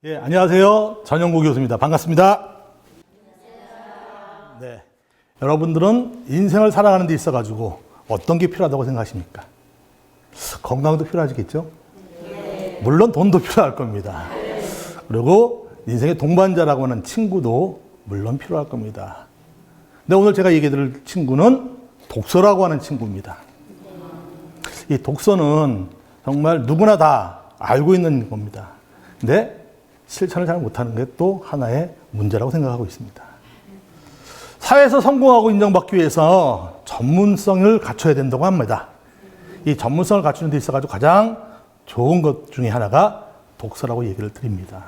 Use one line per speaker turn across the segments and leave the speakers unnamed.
예, 안녕하세요. 전영구 교수입니다. 반갑습니다. 네. 여러분들은 인생을 살아가는 데 있어가지고 어떤 게 필요하다고 생각하십니까? 건강도 필요하겠죠? 물론 돈도 필요할 겁니다. 그리고 인생의 동반자라고 하는 친구도 물론 필요할 겁니다. 근데 오늘 제가 얘기해 드릴 친구는 독서라고 하는 친구입니다. 이 독서는 정말 누구나 다 알고 있는 겁니다. 근데 실천을 잘 못하는 게 또 하나의 문제라고 생각하고 있습니다. 사회에서 성공하고 인정받기 위해서 전문성을 갖춰야 된다고 합니다. 이 전문성을 갖추는 데 있어가지고 가장 좋은 것 중에 하나가 독서라고 얘기를 드립니다.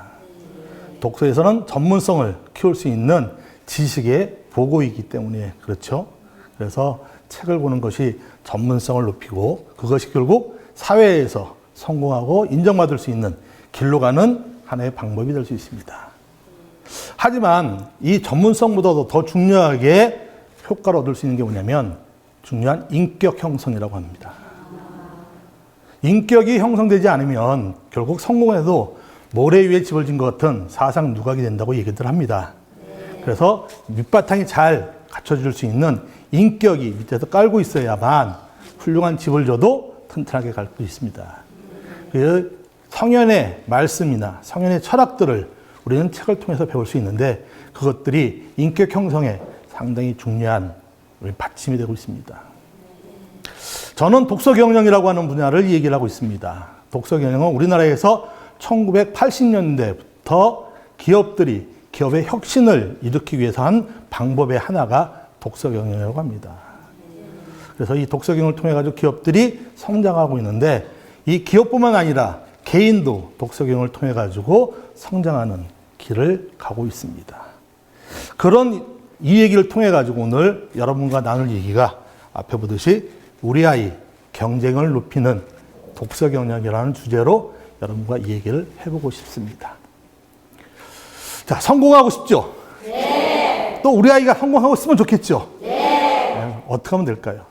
독서에서는 전문성을 키울 수 있는 지식의 보고이기 때문에 그렇죠. 그래서 책을 보는 것이 전문성을 높이고 그것이 결국 사회에서 성공하고 인정받을 수 있는 길로 가는 하나의 방법이 될 수 있습니다. 하지만 이 전문성보다도 더 중요하게 효과를 얻을 수 있는 게 뭐냐면 중요한 인격 형성이라고 합니다. 인격이 형성되지 않으면 결국 성공해도 모래 위에 집을 진 것 같은 사상 누각이 된다고 얘기들 합니다. 그래서 밑바탕이 잘 갖춰질 수 있는 인격이 밑에서 깔고 있어야만 훌륭한 집을 져도 튼튼하게 갈 수 있습니다. 그 성현의 말씀이나 성현의 철학들을 우리는 책을 통해서 배울 수 있는데 그것들이 인격 형성에 상당히 중요한 받침이 되고 있습니다. 저는 독서 경영이라고 하는 분야를 얘기를 하고 있습니다. 독서 경영은 우리나라에서 1980년대부터 기업들이 기업의 혁신을 일으키기 위해서 한 방법의 하나가 독서 경영이라고 합니다. 그래서 이 독서 경영을 통해 가지고 기업들이 성장하고 있는데 이 기업뿐만 아니라 개인도 독서 경영을 통해 가지고 성장하는 길을 가고 있습니다. 그런 이 얘기를 통해 가지고 오늘 여러분과 나눌 얘기가 앞에 보듯이 우리 아이 경쟁을 높이는 독서 경영이라는 주제로 여러분과 이 얘기를 해보고 싶습니다. 자, 성공하고 싶죠? 네. 또 우리 아이가 성공하고 있으면 좋겠죠? 네. 어떻게 하면 될까요?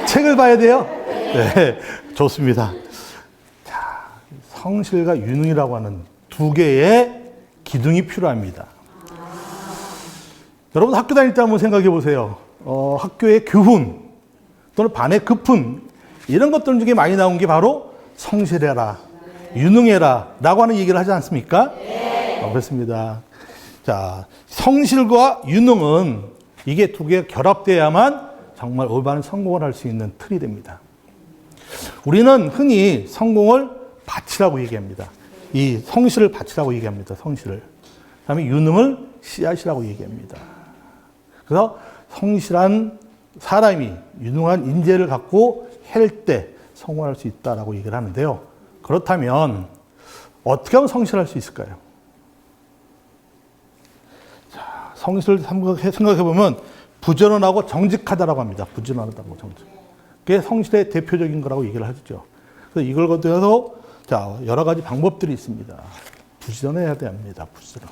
책을 봐야 돼요? 네. 좋습니다. 자, 성실과 유능이라고 하는 두 개의 기둥이 필요합니다. 여러분 학교 다닐 때 한번 생각해 보세요. 학교의 교훈 또는 반의 급훈 이런 것들 중에 많이 나온 게 바로 성실해라, 유능해라 라고 하는 얘기를 하지 않습니까? 네. 그렇습니다. 자, 성실과 유능은 이게 두 개가 결합돼야만 정말 올바른 성공을 할 수 있는 틀이 됩니다. 우리는 흔히 성공을 밭이라고 얘기합니다. 이 성실을 밭이라고 얘기합니다. 성실을. 그다음에 유능을 씨앗이라고 얘기합니다. 그래서 성실한 사람이 유능한 인재를 갖고 할 때 성공할 수 있다라고 얘기를 하는데요. 그렇다면 어떻게 하면 성실할 수 있을까요? 자, 성실을 생각해 보면 부지런하고 정직하다라고 합니다. 부지런하다고 정직. 그게 성실의 대표적인 거라고 얘기를 하죠. 그래서 이걸 거쳐서 자, 여러 가지 방법들이 있습니다. 부지런해야 됩니다. 부지런.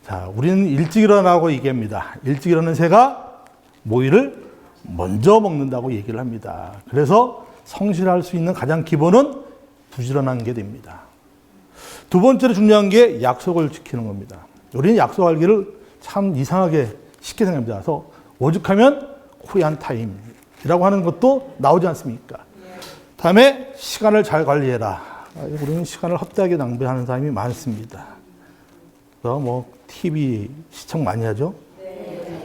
자, 우리는 일찍 일어나고 얘기합니다. 일찍 일어나는 새가 모이를 먼저 먹는다고 얘기를 합니다. 그래서 성실할 수 있는 가장 기본은 부지런한 게 됩니다. 두 번째로 중요한 게 약속을 지키는 겁니다. 우리는 약속하기를 참 이상하게 쉽게 생각합니다. 그래서 오죽하면 코리안 타임이라고 하는 것도 나오지 않습니까? 다음에 시간을 잘 관리해라. 우리는 시간을 헛되게 낭비하는 사람이 많습니다. 그래서 뭐 TV 시청 많이 하죠.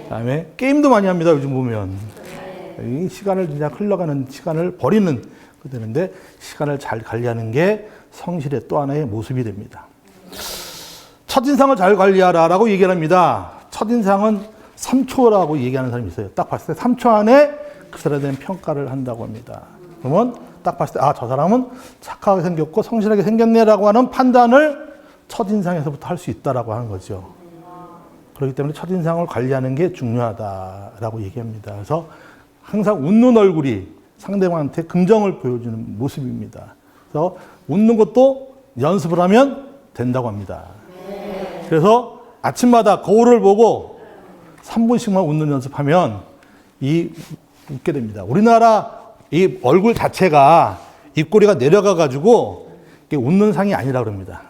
다음에 게임도 많이 합니다. 요즘 보면 이 시간을 그냥 흘러가는 시간을 버리는 거 되는데 시간을 잘 관리하는 게 성실의 또 하나의 모습이 됩니다. 첫인상을 잘 관리하라라고 얘기를 합니다. 첫인상은 3초라고 얘기하는 사람이 있어요. 딱 봤을 때 3초 안에 그 사람에 대한 평가를 한다고 합니다. 그러면 딱 봤을 때 아, 저 사람은 착하게 생겼고 성실하게 생겼네라고 하는 판단을 첫인상에서부터 할 수 있다라고 하는 거죠. 그렇기 때문에 첫인상을 관리하는 게 중요하다라고 얘기합니다. 그래서 항상 웃는 얼굴이 상대방한테 긍정을 보여주는 모습입니다. 그래서 웃는 것도 연습을 하면 된다고 합니다. 그래서 아침마다 거울을 보고 3분씩만 웃는 연습하면 웃게 됩니다. 우리나라 이 얼굴 자체가 입꼬리가 내려가 가지고 이게 웃는 상이 아니라 그럽니다.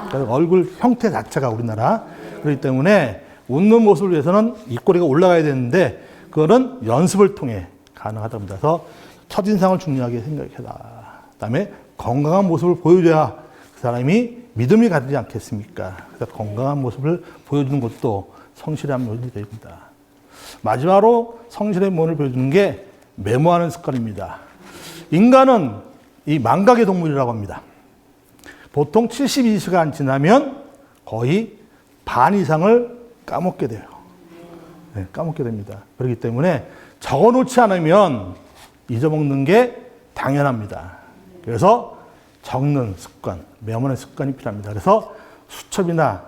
그러니까 얼굴 형태 자체가 우리나라. 그렇기 때문에 웃는 모습을 위해서는 입꼬리가 올라가야 되는데 그거는 연습을 통해 가능하답니다. 그래서 첫인상을 중요하게 생각해라. 그다음에 건강한 모습을 보여줘야 그 사람이 믿음이 가지 않겠습니까? 그래서 건강한 모습을 보여주는 것도 성실의 한 면이 됩니다. 마지막으로 성실의 면을 보여주는 게 메모하는 습관입니다. 인간은 이 망각의 동물이라고 합니다. 보통 72시간 지나면 거의 반 이상을 까먹게 돼요. 네, 까먹게 됩니다. 그렇기 때문에 적어놓지 않으면 잊어먹는 게 당연합니다. 그래서 적는 습관, 메모하는 습관이 필요합니다. 그래서 수첩이나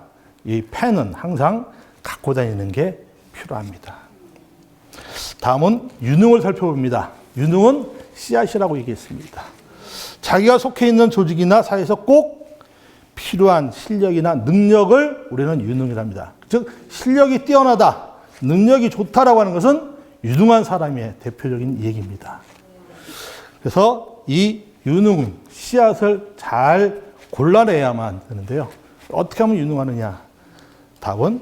이 펜은 항상 갖고 다니는 게 필요합니다. 다음은 유능을 살펴봅니다. 유능은 씨앗이라고 얘기했습니다. 자기가 속해 있는 조직이나 사회에서 꼭 필요한 실력이나 능력을 우리는 유능이라 합니다. 즉 실력이 뛰어나다, 능력이 좋다라고 하는 것은 유능한 사람의 대표적인 얘기입니다. 그래서 이 유능, 씨앗을 잘 골라내야만 되는데요. 어떻게 하면 유능하느냐? 답은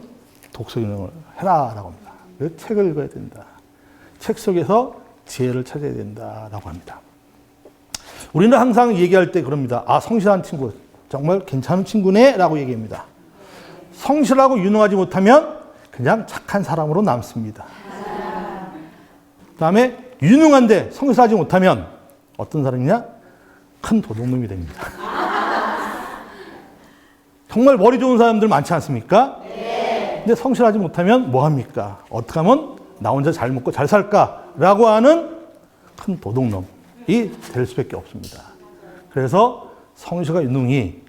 독서 유능을 해라라고 합니다. 그래서 책을 읽어야 된다. 책 속에서 지혜를 찾아야 된다라고 합니다. 우리는 항상 얘기할 때 그럽니다. 아, 성실한 친구, 정말 괜찮은 친구네 라고 얘기합니다. 성실하고 유능하지 못하면 그냥 착한 사람으로 남습니다. 그 다음에 유능한데 성실하지 못하면 어떤 사람이냐? 큰 도둑놈이 됩니다. 정말 머리 좋은 사람들 많지 않습니까? 근데 성실하지 못하면 뭐 합니까? 어떻게 하면 나 혼자 잘 먹고 잘 살까라고 하는 큰 도둑놈이 될 수밖에 없습니다. 그래서 성실과 유능이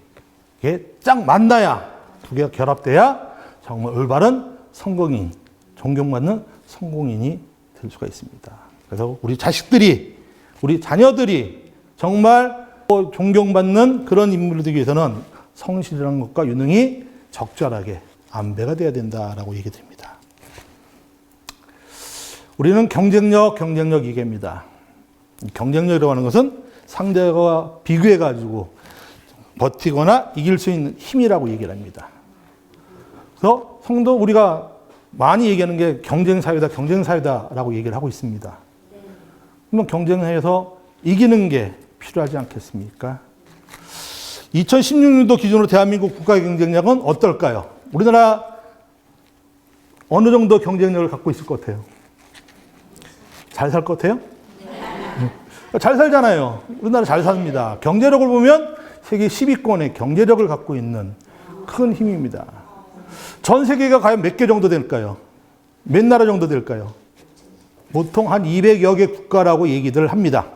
이게 짝 만나야, 두 개가 결합돼야 정말 올바른 성공인, 존경받는 성공인이 될 수가 있습니다. 그래서 우리 자식들이, 우리 자녀들이 정말 존경받는 그런 인물이 되기 위해서는 성실이라는 것과 유능이 적절하게 안배가 돼야 된다라고 얘기됩니다. 우리는 경쟁력 얘기합니다. 경쟁력이라고 하는 것은 상대와 비교해가지고 버티거나 이길 수 있는 힘이라고 얘기를 합니다. 그래서 성도 우리가 많이 얘기하는 게 경쟁사회다라고 얘기를 하고 있습니다. 그러면 경쟁사회에서 이기는 게 필요하지 않겠습니까? 2016년도 기준으로 대한민국 국가 경쟁력은 어떨까요? 우리나라 어느 정도 경쟁력을 갖고 있을 것 같아요? 잘 살 것 같아요? 잘 살잖아요. 우리나라 잘 삽니다. 경제력을 보면 세계 10위권의 경제력을 갖고 있는 큰 힘입니다. 전 세계가 과연 몇 개 정도 될까요? 몇 나라 정도 될까요? 보통 한 200여 개 국가라고 얘기들 합니다.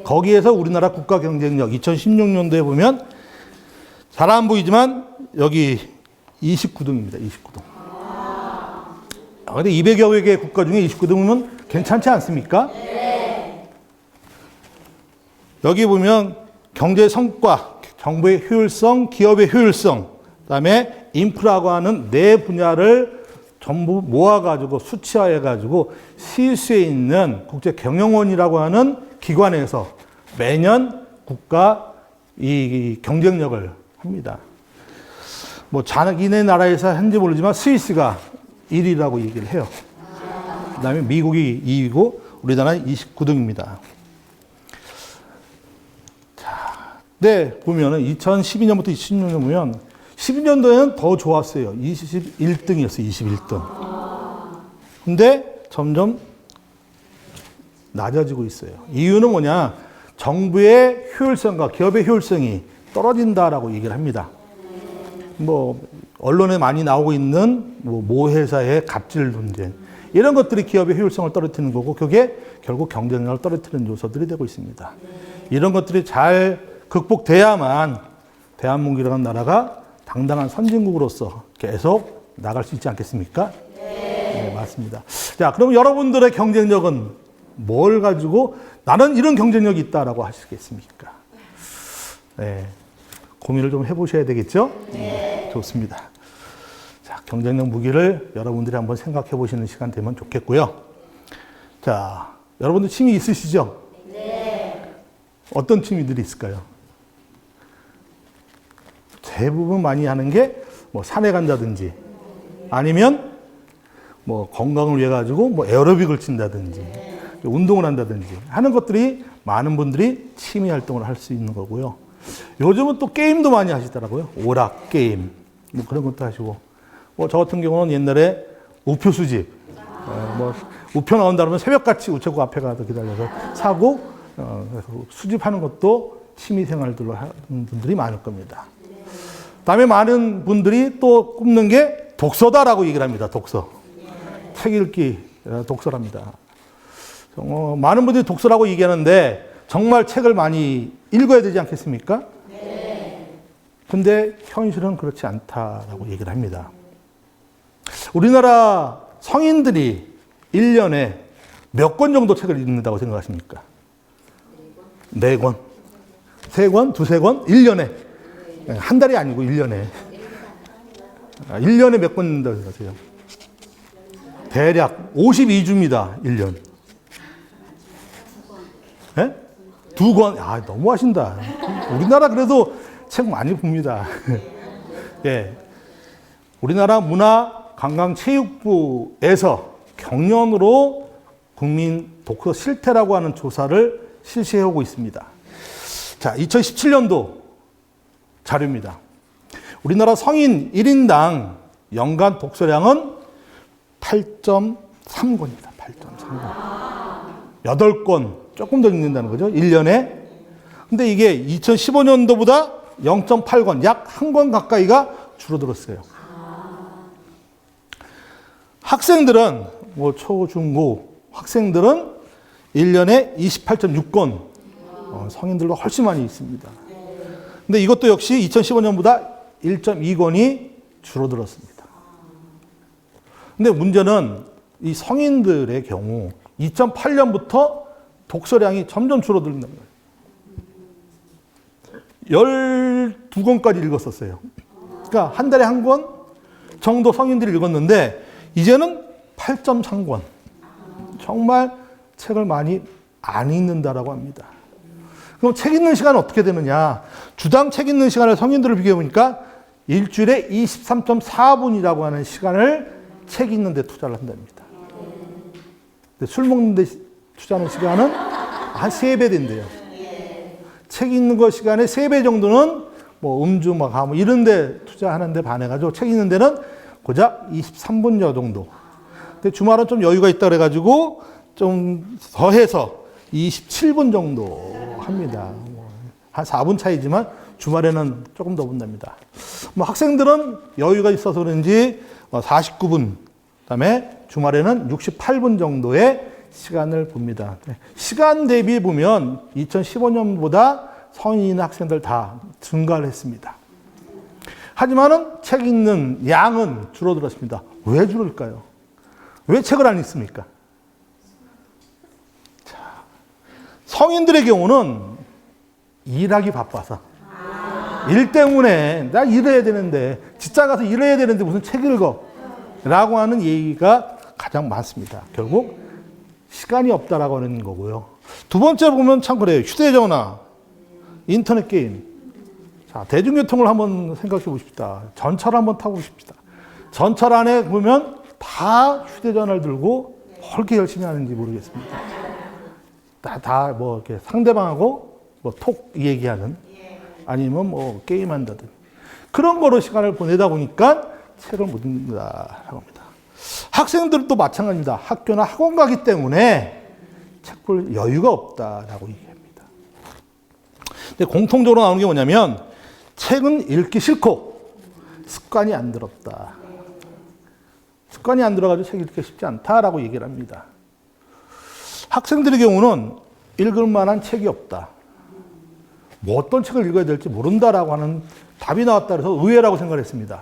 거기에서 우리나라 국가 경쟁력 2016년도에 보면 잘 안 보이지만 여기 29등입니다. 29등. 근데 200여 개 국가 중에 29등이면 괜찮지 않습니까? 여기 보면 경제 성과, 정부의 효율성, 기업의 효율성, 그다음에 인프라고 하는 네 분야를 전부 모아가지고 수치화해가지고 스위스에 있는 국제경영원이라고 하는 기관에서 매년 국가 이 경쟁력을 합니다. 뭐 자기네 나라에서 한지 모르지만 스위스가 1위라고 얘기를 해요. 그다음에 미국이 2위고 우리나라는 29등입니다. 자, 네 보면은 2012년부터 2016년 보면 12년도에는 더 좋았어요. 21등이었어요. 21등. 근데 점점 낮아지고 있어요. 이유는 뭐냐? 정부의 효율성과 기업의 효율성이 떨어진다라고 얘기를 합니다. 뭐 언론에 많이 나오고 있는 모 회사의 갑질 논쟁 이런 것들이 기업의 효율성을 떨어뜨리는 거고 그게 결국 경쟁력을 떨어뜨리는 요소들이 되고 있습니다. 이런 것들이 잘 극복돼야만 대한민국이라는 나라가 당당한 선진국으로서 계속 나갈 수 있지 않겠습니까? 네, 맞습니다. 자, 그럼 여러분들의 경쟁력은 뭘 가지고 나는 이런 경쟁력이 있다라고 하시겠습니까? 네, 고민을 좀 해보셔야 되겠죠? 네. 좋습니다. 자, 경쟁력 무기를 여러분들이 한번 생각해 보시는 시간 되면 좋겠고요. 자, 여러분들 취미 있으시죠? 네. 어떤 취미들이 있을까요? 대부분 많이 하는 게 뭐 산에 간다든지 아니면 뭐 건강을 위해 가지고 뭐 에어로빅을 친다든지 운동을 한다든지 하는 것들이 많은 분들이 취미 활동을 할 수 있는 거고요. 요즘은 또 게임도 많이 하시더라고요. 오락 게임 뭐 그런 것도 하시고 뭐 저 같은 경우는 옛날에 우표 수집 뭐 우표 나온다 그러면 새벽같이 우체국 앞에 가서 기다려서 사고 그래서 수집하는 것도 취미 생활들로 하는 분들이 많을 겁니다. 다음에 많은 분들이 또 꼽는 게 독서다라고 얘기를 합니다. 독서. 책 읽기, 독서랍니다. 많은 분들이 독서라고 얘기하는데 정말 책을 많이 읽어야 되지 않겠습니까? 네. 근데 현실은 그렇지 않다라고 얘기를 합니다. 우리나라 성인들이 1년에 몇 권 정도 책을 읽는다고 생각하십니까? 4권. 3권? 2-3권? 1년에. 한 달이 아니고 1년에. 1년에 몇 권 읽는다고 생각하세요? 대략 52주입니다. 1년. 네? 2권. 아, 너무 하신다. 우리나라 그래도 책 많이 봅니다. 예. 우리나라 문화관광체육부에서 경년으로 국민 독서 실태라고 하는 조사를 실시하고 있습니다. 자, 2017년도 자료입니다. 우리나라 성인 1인당 연간 독서량은 8.3권입니다. 8.3권. 8권 조금 더 읽는다는 거죠. 1년에. 근데 이게 2015년도보다 0.8권, 약 1권 가까이가 줄어들었어요. 학생들은 뭐 초, 중, 고 학생들은 1년에 28.6권 성인들도 훨씬 많이 있습니다. 근데 이것도 역시 2015년보다 1.2권이 줄어들었습니다. 근데 문제는 이 성인들의 경우 2008년부터 독서량이 점점 줄어든다는 거예요. 12권까지 읽었었어요. 그러니까 한 달에 1권 정도 성인들이 읽었는데 이제는 8.3권. 정말 책을 많이 안 읽는다라고 합니다. 그럼 책 읽는 시간은 어떻게 되느냐? 주당 책 읽는 시간을 성인들을 비교해 보니까 일주일에 23.4분이라고 하는 시간을 책 읽는 데 투자를 한답니다. 근데 술 먹는 데 투자하는 시간은 한 3배 된대요. 책 읽는 거 시간의 3배 정도는 뭐 음주, 뭐 이런 데 투자하는 데 반해가지고 책 읽는 데는 고작 23분 정도. 근데 주말은 좀 여유가 있다 그래가지고 좀 더해서 27분 정도 합니다. 한 4분 차이지만 주말에는 조금 더 본답니다. 뭐 학생들은 여유가 있어서 그런지 49분, 그다음에 주말에는 68분 정도의 시간을 봅니다. 시간 대비 보면 2015년보다 성인이나 학생들 다 증가를 했습니다. 하지만은 책 읽는 양은 줄어들었습니다. 왜 줄을까요? 왜 책을 안 읽습니까? 자, 성인들의 경우는 일하기 바빠서 일 때문에 나 일해야 되는데 직장 가서 일해야 되는데 무슨 책 읽어? 라고 하는 얘기가 가장 많습니다. 결국 시간이 없다라고 하는 거고요. 두 번째 보면 참 그래요. 휴대전화, 인터넷 게임. 자, 대중교통을 한번 생각해 보십시다. 전철 한번 타고 보십시다. 전철 안에 보면 다 휴대전화를 들고 그렇게 열심히 하는지 모르겠습니다. 다 뭐 이렇게 상대방하고 뭐 톡 얘기하는 아니면 뭐 게임한다든 그런 거로 시간을 보내다 보니까 책을 못 읽는다라고 합니다. 학생들도 마찬가지입니다. 학교나 학원 가기 때문에 책 볼 여유가 없다라고 얘기합니다. 근데 공통적으로 나오는 게 뭐냐면 책은 읽기 싫고 습관이 안 들었다. 습관이 안 들어가지고 책 읽기 쉽지 않다라고 얘기를 합니다. 학생들의 경우는 읽을 만한 책이 없다. 뭐 어떤 책을 읽어야 될지 모른다라고 하는 답이 나왔다 그래서 의외라고 생각을 했습니다.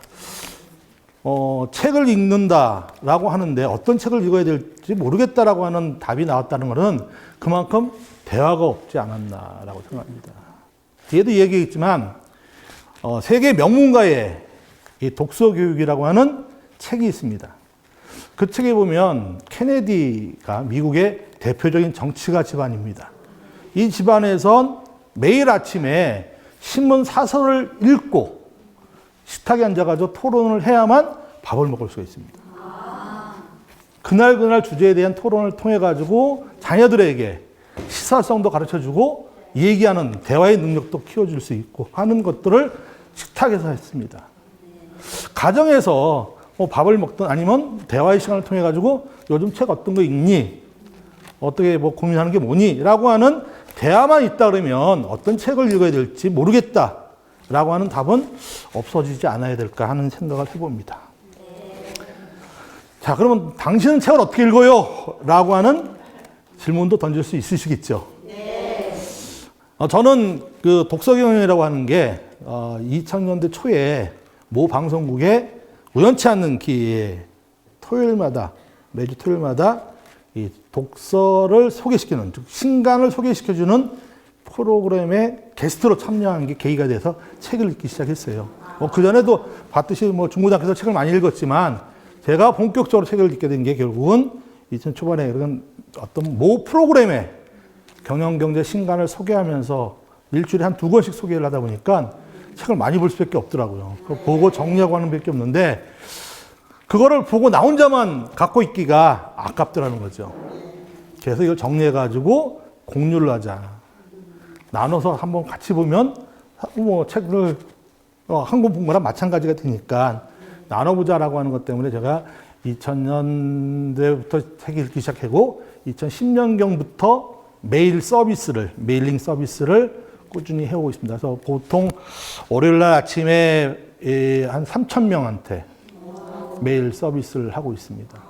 책을 읽는다라고 하는데 어떤 책을 읽어야 될지 모르겠다라고 하는 답이 나왔다는 것은 그만큼 대화가 없지 않았나라고 생각합니다. 뒤에도 얘기했지만 세계 명문가의 이 독서 교육이라고 하는 책이 있습니다. 그 책에 보면 케네디가 미국의 대표적인 정치가 집안입니다. 이 집안에선 매일 아침에 신문 사설을 읽고 식탁에 앉아가지고 토론을 해야만 밥을 먹을 수가 있습니다. 그날 주제에 대한 토론을 통해가지고 자녀들에게 시사성도 가르쳐주고 얘기하는 대화의 능력도 키워줄 수 있고 하는 것들을 식탁에서 했습니다. 가정에서 밥을 먹든 아니면 대화의 시간을 통해가지고 요즘 책 어떤 거 읽니? 어떻게 고민하는 게 뭐니? 라고 하는 대화만 있다 그러면 어떤 책을 읽어야 될지 모르겠다 라고 하는 답은 없어지지 않아야 될까 하는 생각을 해봅니다. 자, 그러면 당신은 책을 어떻게 읽어요? 라고 하는 질문도 던질 수 있으시겠죠. 저는 그 독서경영이라고 하는 게 2000년대 초에 모 방송국에 우연치 않는 기회에 매주 토요일마다 이 독서를 소개시키는, 즉 신간을 소개시켜주는 프로그램에 게스트로 참여한 게 계기가 돼서 책을 읽기 시작했어요. 그전에도 봤듯이 중고등학교에서 책을 많이 읽었지만 제가 본격적으로 책을 읽게 된 게 결국은 2000 초반에 그런 어떤 모 프로그램에 경영경제 신간을 소개하면서 일주일에 한 2권씩 소개를 하다 보니까 책을 많이 볼 수밖에 없더라고요. 그거 보고 정리하고 하는 밖에 없는데 그거를 보고 나 혼자만 갖고 있기가 아깝더라는 거죠. 그래서 이걸 정리해가지고 공유를 하자. 나눠서 한번 같이 보면 책을 한 권 본 거랑 마찬가지가 되니까 나눠보자라고 하는 것 때문에 제가 2000년대부터 책 읽기 시작하고 2010년경부터 메일링 서비스를 꾸준히 해오고 있습니다. 그래서 보통 월요일날 아침에 한 3,000명한테 메일 서비스를 하고 있습니다.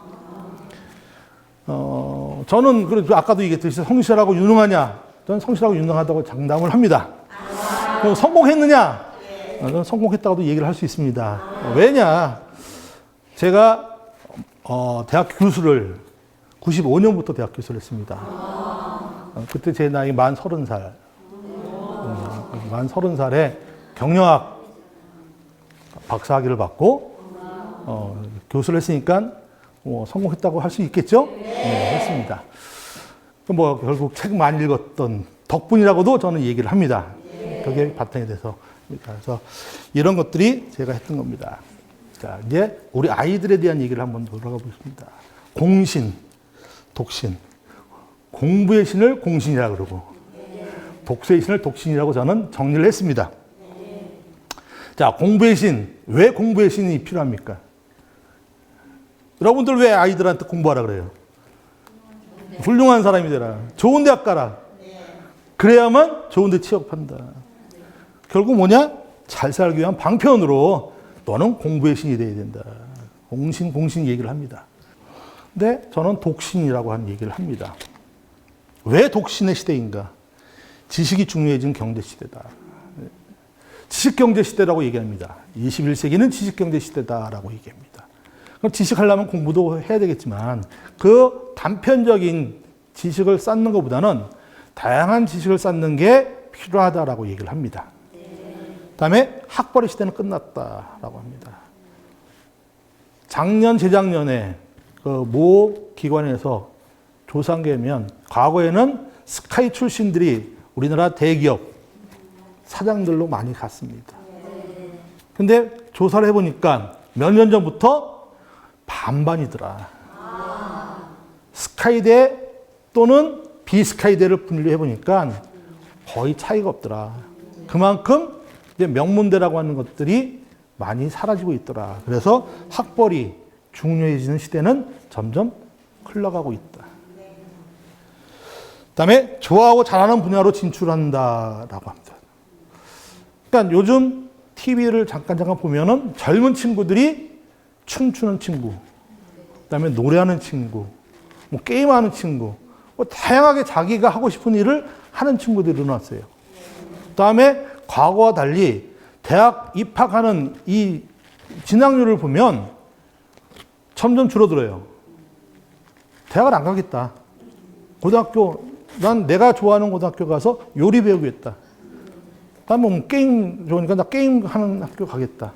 저는 그래도 아까도 얘기했듯이 성실하고 유능하냐? 저는 성실하고 유능하다고 장담을 합니다. 성공했느냐? 저는 성공했다고도 얘기를 할 수 있습니다. 왜냐? 제가 대학 교수를 95년부터 대학 교수를 했습니다. 그때 제 나이 만 30살. 만 30살에 경영학 박사학위를 받고 교수를 했으니까 성공했다고 할 수 있겠죠? 네, 했습니다. 결국 책 많이 읽었던 덕분이라고도 저는 얘기를 합니다. 그게 바탕이 돼서. 그래서 이런 것들이 제가 했던 겁니다. 자, 이제 우리 아이들에 대한 얘기를 한번 돌아가 보겠습니다. 공신, 독신. 공부의 신을 공신이라고 그러고 독서의 신을 독신이라고 저는 정리를 했습니다. 자, 공부의 신. 왜 공부의 신이 필요합니까? 여러분들 왜 아이들한테 공부하라 그래요? 훌륭한 사람이 되라. 좋은 대학 가라. 그래야만 좋은 데 취업한다. 결국 뭐냐? 잘 살기 위한 방편으로 너는 공부의 신이 돼야 된다. 공신 얘기를 합니다. 근데 저는 독신이라고 하는 얘기를 합니다. 왜 독신의 시대인가? 지식이 중요해진 경제 시대다. 지식경제 시대라고 얘기합니다. 21세기는 지식경제 시대다라고 얘기합니다. 그럼 지식하려면 공부도 해야 되겠지만 그 단편적인 지식을 쌓는 것보다는 다양한 지식을 쌓는 게 필요하다라고 얘기를 합니다. 그다음에 학벌의 시대는 끝났다라고 합니다. 작년, 재작년에 그 모 기관에서 조사한 게 보면 과거에는 스카이 출신들이 우리나라 대기업 사장들로 많이 갔습니다. 근데 조사를 해보니까 몇 년 전부터 반반이더라. 스카이대 또는 비스카이대를 분류해보니까 거의 차이가 없더라. 그만큼 이제 명문대라고 하는 것들이 많이 사라지고 있더라. 그래서 학벌이 중요해지는 시대는 점점 흘러가고 있다. 그다음에 좋아하고 잘하는 분야로 진출한다라고 합니다. 그러니까 요즘 TV를 잠깐 보면은 젊은 친구들이 춤추는 친구, 그다음에 노래하는 친구, 게임하는 친구, 다양하게 자기가 하고 싶은 일을 하는 친구들이 늘어났어요. 그다음에 과거와 달리 대학 입학하는 이 진학률을 보면 점점 줄어들어요. 대학을 안 가겠다. 고등학교, 난 내가 좋아하는 고등학교 가서 요리 배우겠다. 난 게임 좋으니까 나 게임 하는 학교 가겠다.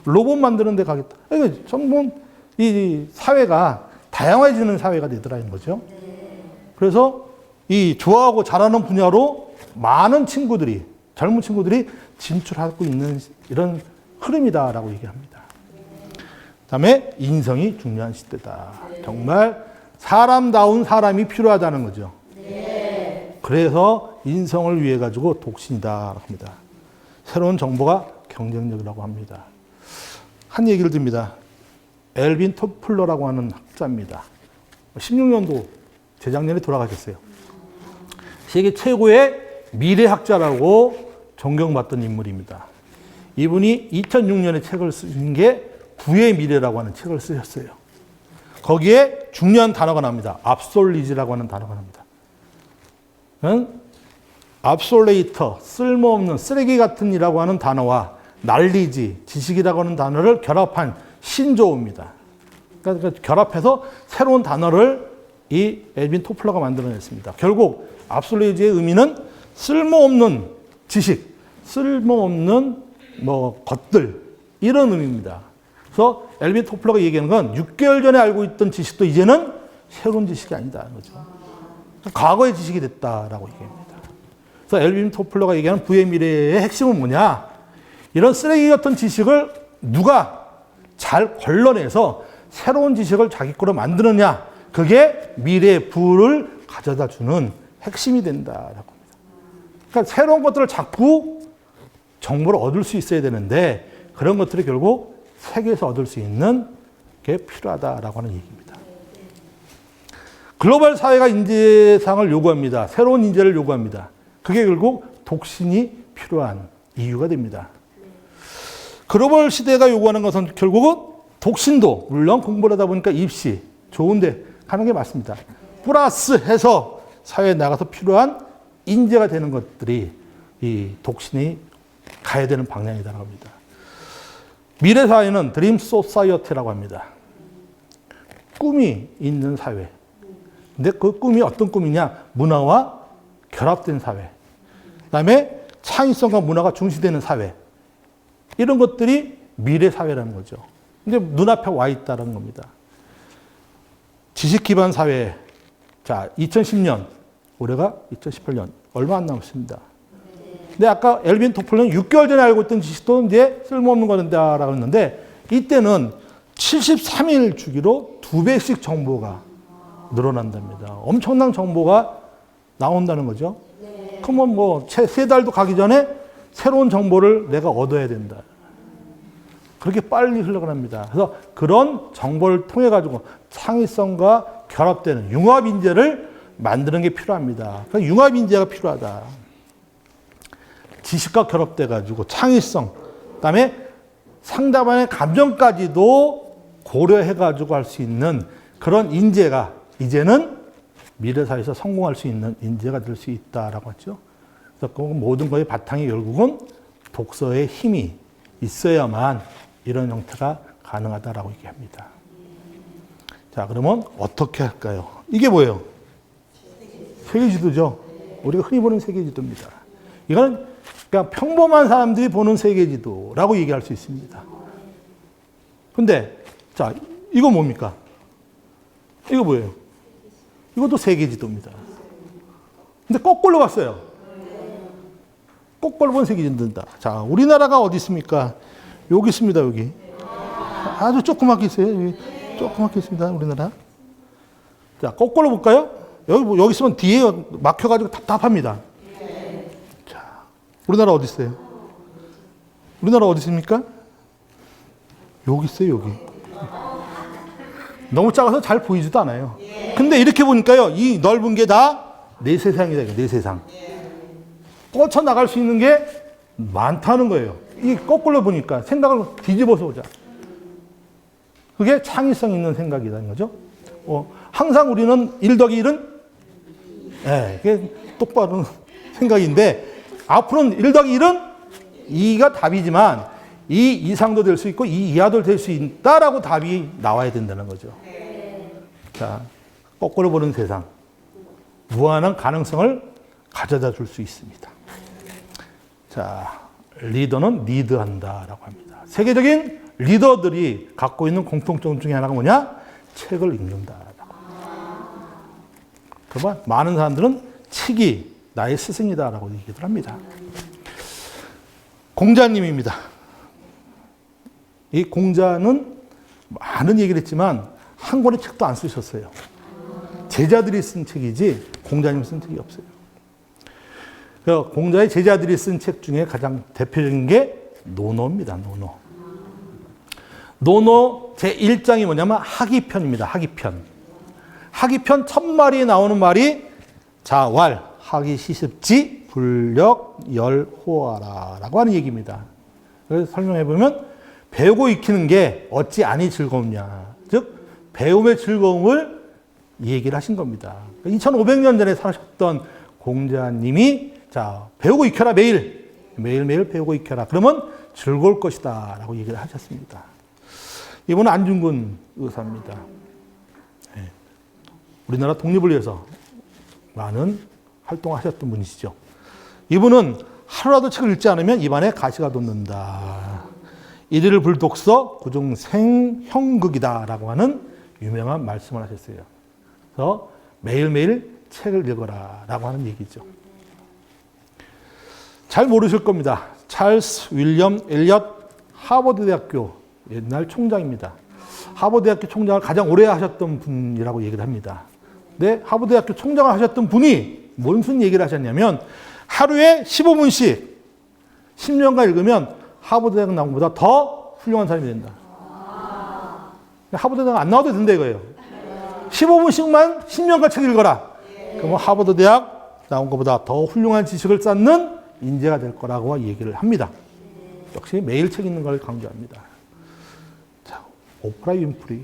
로봇 만드는 데 가겠다. 그러니까 전부 이 사회가 다양해지는 사회가 되더라는 거죠. 그래서 이 좋아하고 잘하는 분야로 많은 친구들이, 젊은 친구들이 진출하고 있는 이런 흐름이다라고 얘기합니다. 그다음에 인성이 중요한 시대다. 정말 사람다운 사람이 필요하다는 거죠. 그래서 인성을 위해 가지고 독신이다 합니다. 새로운 정보가 경쟁력이라고 합니다. 한 얘기를 듭니다. 엘빈 토플러라고 하는 학자입니다. 16년도 재작년에 돌아가셨어요. 세계 최고의 미래학자라고 존경받던 인물입니다. 이분이 2006년에 책을 쓰신 게 부의 미래라고 하는 책을 쓰셨어요. 거기에 중요한 단어가 나옵니다. 압솔리지라고 하는 단어가 나옵니다. 압솔레이터, 쓸모없는 쓰레기 같은 이라고 하는 단어와 날리지, 지식이라고 하는 단어를 결합한 신조어입니다. 그러니까 결합해서 새로운 단어를 이 엘빈 토플러가 만들어냈습니다. 결국 압솔레이지의 의미는 쓸모없는 지식, 쓸모없는 것들, 이런 의미입니다. 그래서 엘빈 토플러가 얘기하는 건 6개월 전에 알고 있던 지식도 이제는 새로운 지식이 아니다. 거죠. 과거의 지식이 됐다라고 얘기합니다. 그래서 엘빈 토플러가 얘기하는 부의 미래의 핵심은 뭐냐? 이런 쓰레기 같은 지식을 누가 잘 걸러내서 새로운 지식을 자기 거로 만드느냐? 그게 미래의 부를 가져다 주는 핵심이 된다라고 합니다. 그러니까 새로운 것들을 자꾸 정보를 얻을 수 있어야 되는데 그런 것들이 결국 세계에서 얻을 수 있는 게 필요하다라고 하는 얘기입니다. 글로벌 사회가 인재상을 요구합니다. 새로운 인재를 요구합니다. 그게 결국 독신이 필요한 이유가 됩니다. 글로벌 시대가 요구하는 것은 결국은 독신도 물론 공부를 하다 보니까 입시 좋은데 하는 게 맞습니다. 플러스 해서 사회에 나가서 필요한 인재가 되는 것들이 이 독신이 가야 되는 방향이라고 합니다. 미래 사회는 드림 소사이어티라고 합니다. 꿈이 있는 사회. 근데 그 꿈이 어떤 꿈이냐? 문화와 결합된 사회. 그다음에 창의성과 문화가 중시되는 사회. 이런 것들이 미래 사회라는 거죠. 근데 눈앞에 와 있다는 겁니다. 지식 기반 사회. 자, 2010년. 올해가 2018년. 얼마 안 남았습니다. 근데 아까 엘빈 토플러는 6개월 전에 알고 있던 지식도 이제 쓸모없는 거다라고 했는데 이때는 73일 주기로 2배씩 정보가 늘어난답니다. 엄청난 정보가 나온다는 거죠. 그러면 3달도 가기 전에 새로운 정보를 내가 얻어야 된다. 그렇게 빨리 흘러갑니다. 그래서 그런 정보를 통해 가지고 창의성과 결합되는 융합 인재를 만드는 게 필요합니다. 그러니까 융합 인재가 필요하다. 지식과 결합돼 가지고 창의성, 그다음에 상대방의 감정까지도 고려해 가지고 할 수 있는 그런 인재가 이제는 미래 사회에서 성공할 수 있는 인재가 될 수 있다라고 하죠. 그래서 그 모든 것의 바탕이 결국은 독서의 힘이 있어야만 이런 형태가 가능하다라고 얘기합니다. 자, 그러면 어떻게 할까요? 이게 뭐예요? 세계지도죠. 우리가 흔히 보는 세계지도입니다. 이거는 그냥 평범한 사람들이 보는 세계지도라고 얘기할 수 있습니다. 근데, 자, 이거 뭡니까? 이거 뭐예요? 이것도 세계지도입니다. 근데 거꾸로 갔어요. 거꾸로 본 세계지도입니다. 자, 우리나라가 어디 있습니까? 여기 있습니다, 여기. 아주 조그맣게 있어요. 여기 조그맣게 있습니다, 우리나라. 자, 거꾸로 볼까요? 여기 있으면 뒤에 막혀가지고 답답합니다. 자, 우리나라 어디 있어요? 우리나라 어디 있습니까? 여기 있어요, 여기. 너무 작아서 잘 보이지도 않아요. 근데 이렇게 보니까요, 이 넓은 게 다 내 세상이다, 내 세상. 뻗쳐나갈 수 있는 게 많다는 거예요. 이 거꾸로 보니까 생각을 뒤집어서 보자. 그게 창의성 있는 생각이라는 거죠. 항상 우리는 1 더하기 1은 그게 똑바른 생각인데 앞으로는 1 더하기 1은 2가 답이지만 2 이상도 될 수 있고 2 이하도 될 수 있다라고 답이 나와야 된다는 거죠. 자, 거꾸로 보는 세상. 무한한 가능성을 가져다 줄 수 있습니다. 자, 리더는 리드한다라고 합니다. 세계적인 리더들이 갖고 있는 공통점 중에 하나가 뭐냐? 책을 읽는다라고. 그러면 많은 사람들은 책이 나의 스승이다라고 얘기를 합니다. 공자님입니다. 이 공자는 많은 얘기를 했지만 한 권의 책도 안 쓰셨어요. 제자들이 쓴 책이지 공자님 쓴 책이 없어요. 그래서 공자의 제자들이 쓴 책 중에 가장 대표적인 게 논어입니다. 논어. 논어 제1장이 뭐냐면 하기편입니다. 하기편. 하기편 첫 마리에 나오는 말이 자왈, 하기 시습지, 불력, 열, 호하라 라고 하는 얘기입니다. 그래서 설명해 보면 배우고 익히는 게 어찌 아니 즐거우냐. 즉 배움의 즐거움을 얘기를 하신 겁니다. 2500년 전에 사셨던 공자님이 자 배우고 익혀라 매일매일 배우고 익혀라. 그러면 즐거울 것이다 라고 얘기를 하셨습니다. 이분은 안중근 의사입니다. 네. 우리나라 독립을 위해서 많은 활동하셨던 분이시죠. 이분은 하루라도 책을 읽지 않으면 입안에 가시가 돋는다. 이들을 불독서 구중생형극이다라고 하는 유명한 말씀을 하셨어요. 그래서 매일매일 책을 읽어라라고 하는 얘기죠. 잘 모르실 겁니다. 찰스 윌리엄 엘리엇 하버드 대학교 옛날 총장입니다. 하버드 대학교 총장을 가장 오래 하셨던 분이라고 얘기를 합니다. 근데 하버드 대학교 총장을 하셨던 분이 무슨 얘기를 하셨냐면 하루에 15분씩 10년간 읽으면 하버드 대학 나온 것보다 더 훌륭한 사람이 된다. 하버드 대학 안 나와도 된다 이거예요. 15분씩만 10년간 책 읽어라. 그러면 하버드 대학 나온 것보다 더 훌륭한 지식을 쌓는 인재가 될 거라고 얘기를 합니다. 역시 매일 책 읽는 걸 강조합니다. 자, 오프라 윈프리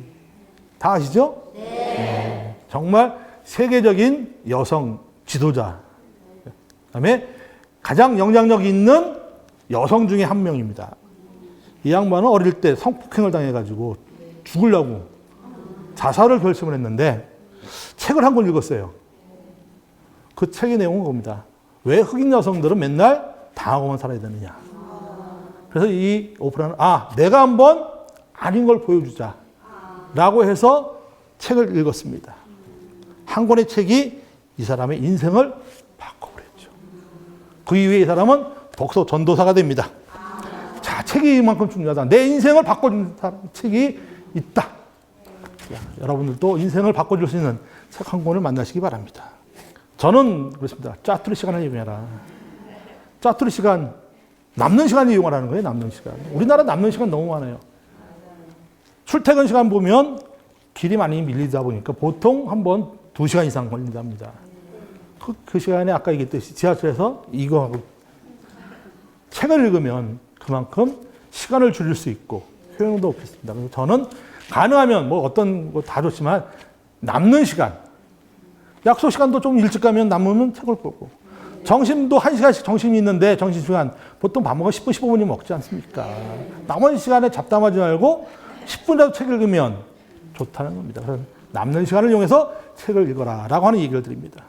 다 아시죠? 네. 정말 세계적인 여성 지도자. 그다음에 가장 영향력 있는 여성 중에 한 명입니다. 이 양반은 어릴 때 성폭행을 당해가지고 죽으려고 자살을 결심을 했는데 책을 한 권 읽었어요. 그 책의 내용은 겁니다. 왜 흑인 여성들은 맨날 당하고만 살아야 되느냐. 그래서 이 오프라는 내가 한번 아닌 걸 보여주자 라고 해서 책을 읽었습니다. 한 권의 책이 이 사람의 인생을 바꿔버렸죠. 그 이후에 이 사람은 독서 전도사가 됩니다. 자, 책이 이만큼 중요하다. 내 인생을 바꿔준 책이 있다. 자, 여러분들도 인생을 바꿔줄 수 있는 책 한 권을 만나시기 바랍니다. 저는 그렇습니다. 짜투리 시간을 이용해라. 짜투리 시간, 남는 시간을 이용하라는 거예요. 남는 시간. 우리나라 남는 시간 너무 많아요. 출퇴근 시간 보면 길이 많이 밀리다 보니까 보통 한번 2시간 이상 걸린답니다. 그 시간에 아까 얘기했듯이 지하철에서 이거 하고 책을 읽으면 그만큼 시간을 줄일 수 있고 효용도 높겠습니다. 그래서 저는 가능하면 뭐 어떤 거 다 좋지만 남는 시간, 약속 시간도 좀 일찍 가면 남으면 책을 보고 점심도 1시간씩 점심이 있는데 점심시간 보통 밥 먹어 10분, 15분이 먹지 않습니까? 나머지 시간에 잡담하지 말고 10분이라도 책 읽으면 좋다는 겁니다. 그래서 남는 시간을 이용해서 책을 읽어라 라고 하는 얘기를 드립니다.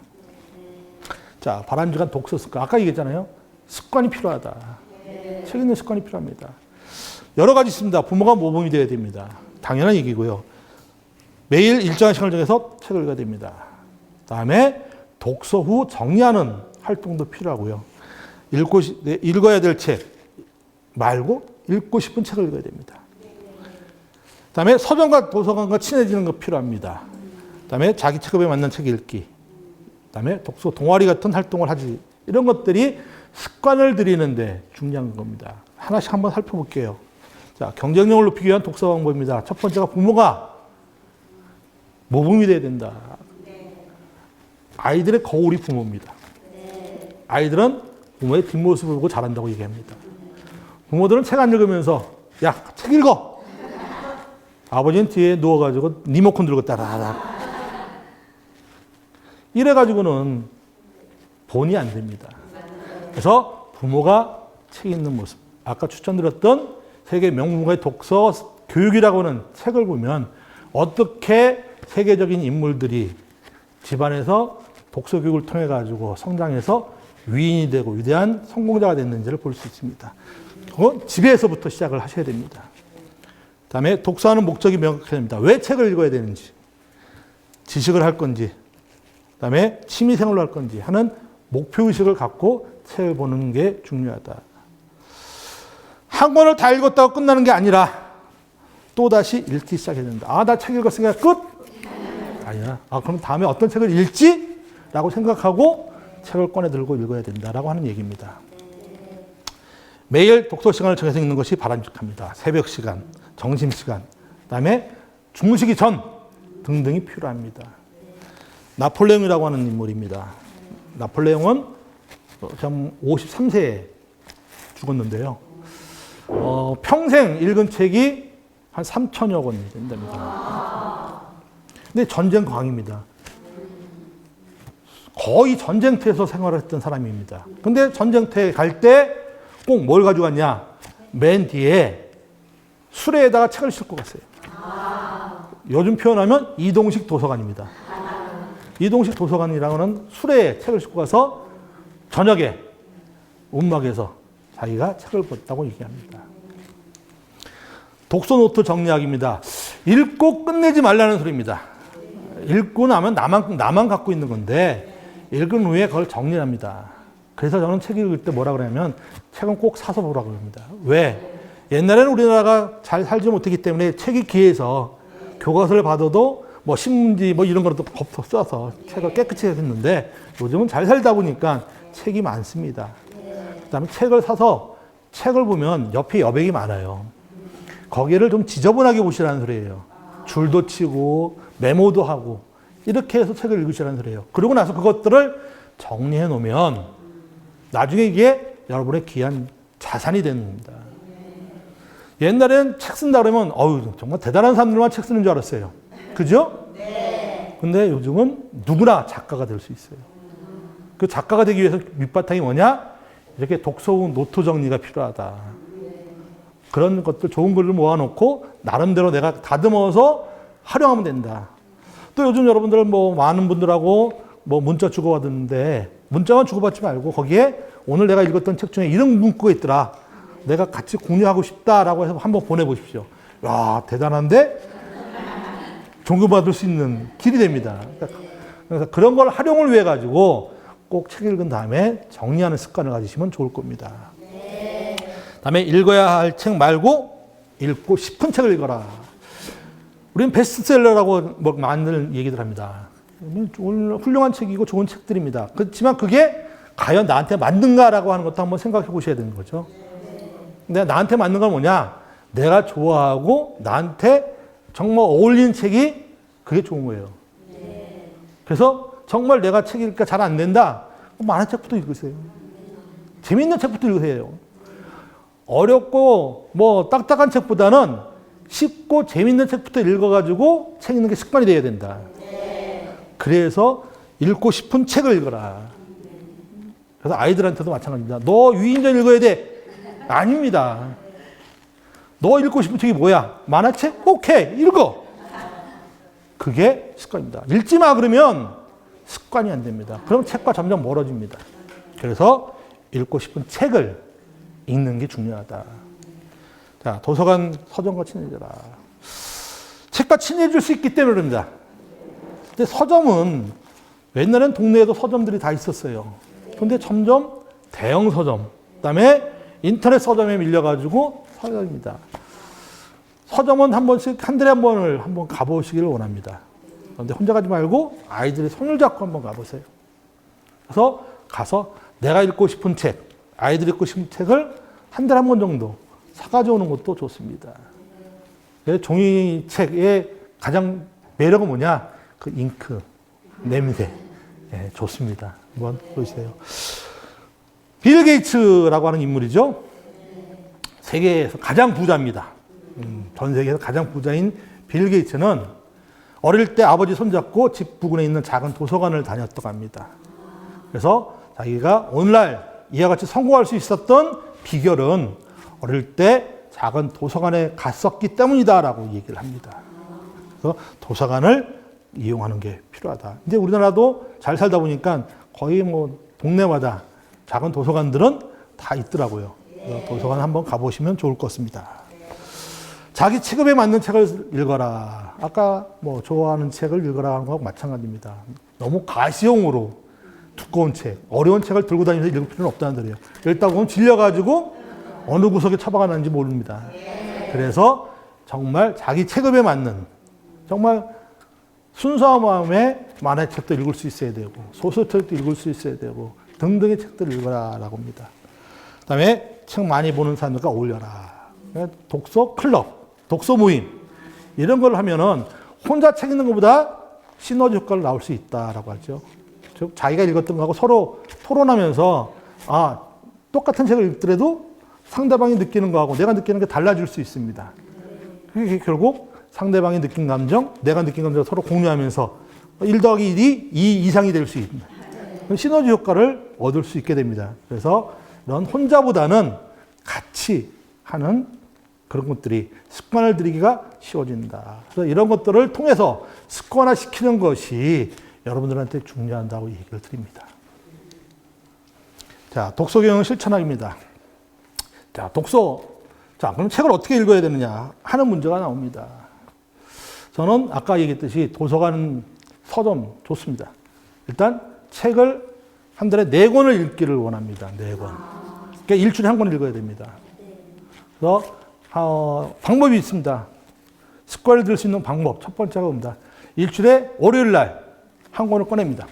자, 바람직한 독서 습관. 아까 얘기했잖아요. 습관이 필요하다. 책 읽는 습관이 필요합니다. 여러 가지 있습니다. 부모가 모범이 되어야 됩니다. 당연한 얘기고요. 매일 일정한 시간을 정해서 책을 읽어야 됩니다. 다음에 독서 후 정리하는 활동도 필요하고요. 읽어야 될 책 말고 읽고 싶은 책을 읽어야 됩니다. 다음에 서점과 도서관과 친해지는 거 필요합니다. 다음에 자기 체급에 맞는 책 읽기. 다음에 독서 동아리 같은 활동을 하지. 이런 것들이 습관을 들이는데 중요한 겁니다. 하나씩 한번 살펴볼게요. 자, 경쟁력을 높이기 위한 독서 방법입니다. 첫 번째가 부모가 모범이 돼야 된다. 아이들의 거울이 부모입니다. 아이들은 부모의 뒷모습을 보고 자란다고 얘기합니다. 부모들은 책 안 읽으면서 야, 책 읽어. 아버지는 뒤에 누워가지고 리모컨 들고 따라라. 이래가지고는 본이 안 됩니다. 그래서 부모가 책 읽는 모습. 아까 추천드렸던 세계 명문가의 독서 교육이라고 하는 책을 보면 어떻게 세계적인 인물들이 집안에서 독서 교육을 통해 가지고 성장해서 위인이 되고 위대한 성공자가 됐는지를 볼 수 있습니다. 그건 집에서부터 시작을 하셔야 됩니다. 다음에 독서하는 목적이 명확해야 됩니다. 왜 책을 읽어야 되는지, 지식을 할 건지, 다음에 취미생활로 할 건지 하는 목표의식을 갖고 책을 보는 게 중요하다. 한 권을 다 읽었다고 끝나는 게 아니라 또다시 읽기 시작해야 된다. 아, 나 책 읽었으니까 끝? 아니야. 아, 그럼 다음에 어떤 책을 읽지? 라고 생각하고 책을 꺼내 들고 읽어야 된다라고 하는 얘기입니다. 매일 독서 시간을 정해서 읽는 것이 바람직합니다. 새벽 시간, 점심 시간, 그다음에 주무시기 전 등등이 필요합니다. 나폴레옹이라고 하는 인물입니다. 나폴레옹은 53세에 죽었는데요. 평생 읽은 책이 한 3천여 권이 된답니다. 근데 전쟁 광입니다. 거의 전쟁터에서 생활을 했던 사람입니다. 근데 전쟁터에 갈 때 꼭 뭘 가져갔냐? 맨 뒤에 수레에다가 책을 싣고 갔어요. 요즘 표현하면 이동식 도서관입니다. 이동식 도서관이라고는 수레에 책을 싣고 가서 저녁에 움막에서 자기가 책을 봤다고 얘기합니다. 독서 노트 정리하기입니다. 읽고 끝내지 말라는 소리입니다. 읽고 나면 나만 갖고 있는 건데 읽은 후에 그걸 정리합니다. 그래서 저는 책 읽을 때 뭐라 그러냐면 책은 꼭 사서 보라고 합니다. 왜? 옛날에는 우리나라가 잘 살지 못했기 때문에 책이 귀해서 교과서를 받아도 뭐 신문지 뭐 이런 거라도 써서 책을 깨끗이 했는데 요즘은 잘 살다 보니까 책이 많습니다. 그다음에 책을 사서 책을 보면 옆에 여백이 많아요. 거기를 좀 지저분하게 보시라는 소리예요. 줄도 치고 메모도 하고 이렇게 해서 책을 읽으시라는 소리예요. 그러고 나서 그것들을 정리해 놓으면 나중에 이게 여러분의 귀한 자산이 되는 겁니다. 옛날엔 책 쓴다 그러면 정말 대단한 사람들만 책 쓰는 줄 알았어요. 그죠? 네. 근데 요즘은 누구나 작가가 될 수 있어요. 그 작가가 되기 위해서 밑바탕이 뭐냐? 이렇게 독서 노트 정리가 필요하다. 그런 것들 좋은 글을 모아놓고 나름대로 내가 다듬어서 활용하면 된다. 또 요즘 여러분들 뭐 많은 분들하고 뭐 문자 주고받는데 문자만 주고받지 말고 거기에 오늘 내가 읽었던 책 중에 이런 문구가 있더라. 내가 같이 공유하고 싶다라고 해서 한번 보내보십시오. 야, 대단한데? 종교받을 수 있는 길이 됩니다. 그래서 그런 걸 활용을 위해 가지고 꼭 책 읽은 다음에 정리하는 습관을 가지시면 좋을 겁니다. 다음에 읽어야 할 책 말고 읽고 싶은 책을 읽어라. 우리는 베스트셀러라고 뭐 많은 얘기들 합니다. 훌륭한 책이고 좋은 책들입니다. 그렇지만 그게 과연 나한테 맞는가라고 하는 것도 한번 생각해 보셔야 되는 거죠. 근데 나한테 맞는 건 뭐냐? 내가 좋아하고 나한테 정말 어울리는 책이 그게 좋은 거예요. 그래서 정말 내가 책 읽기가 잘 안 된다? 많은 책부터 읽으세요. 재미있는 책부터 읽으세요. 어렵고 뭐 딱딱한 책보다는 쉽고 재미있는 책부터 읽어가지고 책 읽는 게 습관이 돼야 된다. 그래서 읽고 싶은 책을 읽어라. 그래서 아이들한테도 마찬가지입니다. 너 유인전 읽어야 돼. 아닙니다. 너 읽고 싶은 책이 뭐야? 만화책? 오케이, 읽어. 그게 습관입니다. 읽지 마 그러면 습관이 안 됩니다. 그럼 책과 점점 멀어집니다. 그래서 읽고 싶은 책을 읽는 게 중요하다. 자, 도서관 서점과 친해져라. 책과 친해질 수 있기 때문에 그럽니다. 근데 서점은 옛날엔 동네에도 서점들이 다 있었어요. 근데 점점 대형 서점, 그다음에 인터넷 서점에 밀려가지고 서점입니다. 서점은 한 번씩 한 달에 한 번을 한번 가보시기를 원합니다. 그런데 혼자 가지 말고 아이들의 손을 잡고 한번 가보세요. 그래서 가서 내가 읽고 싶은 책, 아이들이 읽고 싶은 책을 한 달에 한 번 정도 사가져 오는 것도 좋습니다. 종이책의 가장 매력은 뭐냐? 그 잉크, 냄새. 네, 좋습니다. 한번 보세요. 빌 게이츠라고 하는 인물이죠. 세계에서 가장 부자입니다. 전 세계에서 가장 부자인 빌 게이츠는 어릴 때 아버지 손잡고 집 부근에 있는 작은 도서관을 다녔다고 합니다. 그래서 자기가 오늘날 이와 같이 성공할 수 있었던 비결은 어릴 때 작은 도서관에 갔었기 때문이다라고 얘기를 합니다. 그래서 도서관을 이용하는 게 필요하다. 이제 우리나라도 잘 살다 보니까 거의 뭐 동네마다 작은 도서관들은 다 있더라고요. 도서관 한번 가보시면 좋을 것 같습니다. 자기 체급에 맞는 책을 읽어라. 아까 뭐 좋아하는 책을 읽어라 하는 거하고 마찬가지입니다. 너무 가시용으로 두꺼운 책, 어려운 책을 들고 다니면서 읽을 필요는 없다는 소리예요. 읽다 보면 질려가지고 어느 구석에 처박아 놨는지 모릅니다. 그래서 정말 자기 체급에 맞는 정말 순수한 마음에 만화책도 읽을 수 있어야 되고 소설책도 읽을 수 있어야 되고 등등의 책들을 읽어라라고 합니다. 그다음에 책 많이 보는 사람들과 어울려라. 독서 클럽, 독서 모임 이런 걸 하면은 혼자 책 읽는 것보다 시너지 효과를 나올 수 있다라고 하죠. 즉 자기가 읽었던 거하고 서로 토론하면서 똑같은 책을 읽더라도 상대방이 느끼는 거하고 내가 느끼는 게 달라질 수 있습니다. 그게 결국 상대방이 느낀 감정, 내가 느낀 감정을 서로 공유하면서 1 더하기 1이 2 이상이 될 수 있는 시너지 효과를 얻을 수 있게 됩니다. 그래서 이런 혼자보다는 같이 하는 그런 것들이 습관을 들이기가 쉬워진다. 그래서 이런 것들을 통해서 습관화시키는 것이 여러분들한테 중요하다고 얘기를 드립니다. 자, 독서 경영 실천하기입니다. 자, 그럼 책을 어떻게 읽어야 되느냐 하는 문제가 나옵니다. 저는 아까 얘기했듯이 도서관, 서점 좋습니다. 일단 책을 한 달에 4권을 읽기를 원합니다. 4권. 그러니까 일주일에 1권 읽어야 됩니다. 그래서 방법이 있습니다. 습관을 들 수 있는 방법. 첫 번째가 뭡니다. 일주일에 월요일 날 1권을 꺼냅니다.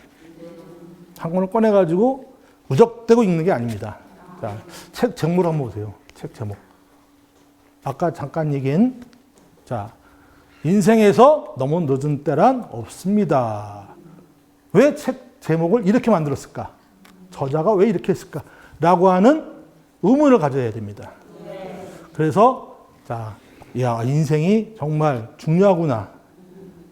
1권을 꺼내가지고 무적대고 읽는 게 아닙니다. 자, 책 제목을 한번 보세요. 책 제목. 아까 잠깐 얘기한, 자, 인생에서 너무 늦은 때란 없습니다. 왜 책 제목을 이렇게 만들었을까? 저자가 왜 이렇게 했을까? 라고 하는 의문을 가져야 됩니다. 그래서, 자, 인생이 정말 중요하구나.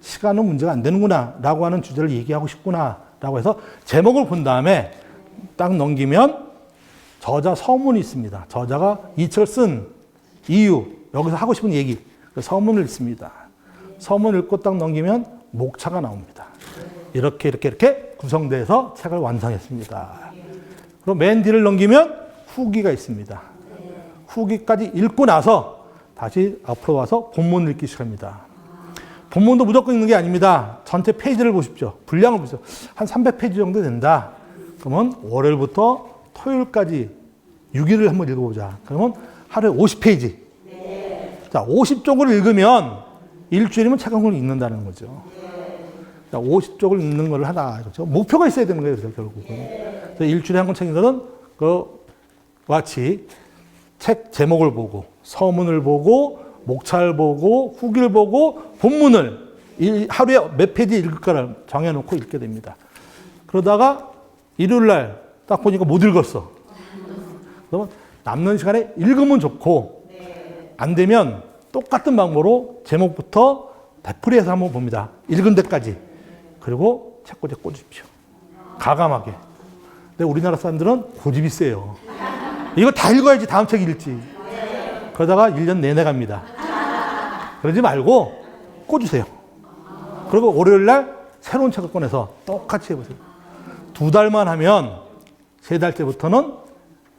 시간은 문제가 안 되는구나. 라고 하는 주제를 얘기하고 싶구나. 라고 해서 제목을 본 다음에 딱 넘기면 저자 서문이 있습니다. 저자가 이 책을 쓴 이유, 여기서 하고 싶은 얘기, 그 서문을 읽습니다. 서문을 읽고 딱 넘기면 목차가 나옵니다. 이렇게 구성돼서 책을 완성했습니다. 그리고 맨 뒤를 넘기면 후기가 있습니다. 후기까지 읽고 나서 다시 앞으로 와서 본문을 읽기 시작합니다. 본문도 무조건 읽는 게 아닙니다. 전체 페이지를 보십시오. 분량을 보십시오. 한 300페이지 정도 된다. 그러면 월요일부터 토요일까지 6일을 한번 읽어보자. 그러면 하루에 50페이지. 자, 50쪽을 읽으면 일주일이면 책 한 권을 읽는다는 거죠. 자, 50쪽을 읽는 걸 하다. 그렇죠? 목표가 있어야 되는 거예요, 결국은. 그래서 일주일에 한 권 책 읽는 건 같이 책 제목을 보고, 서문을 보고, 목차를 보고, 후기를 보고, 본문을 하루에 몇 페이지 읽을까를 정해놓고 읽게 됩니다. 그러다가 일요일 날 딱 보니까 못 읽었어. 그러면 남는 시간에 읽으면 좋고, 안 되면 똑같은 방법으로 제목부터 되풀이해서 한번 봅니다. 읽은 데까지. 그리고 책꽂이에 꽂으십시오. 가감하게. 근데 우리나라 사람들은 고집이 세요. 이거 다 읽어야지 다음 책 읽지. 그러다가 1년 내내 갑니다. 그러지 말고 꽂으세요. 그리고 월요일 날 새로운 책을 꺼내서 똑같이 해보세요. 2달만 하면 3달째부터는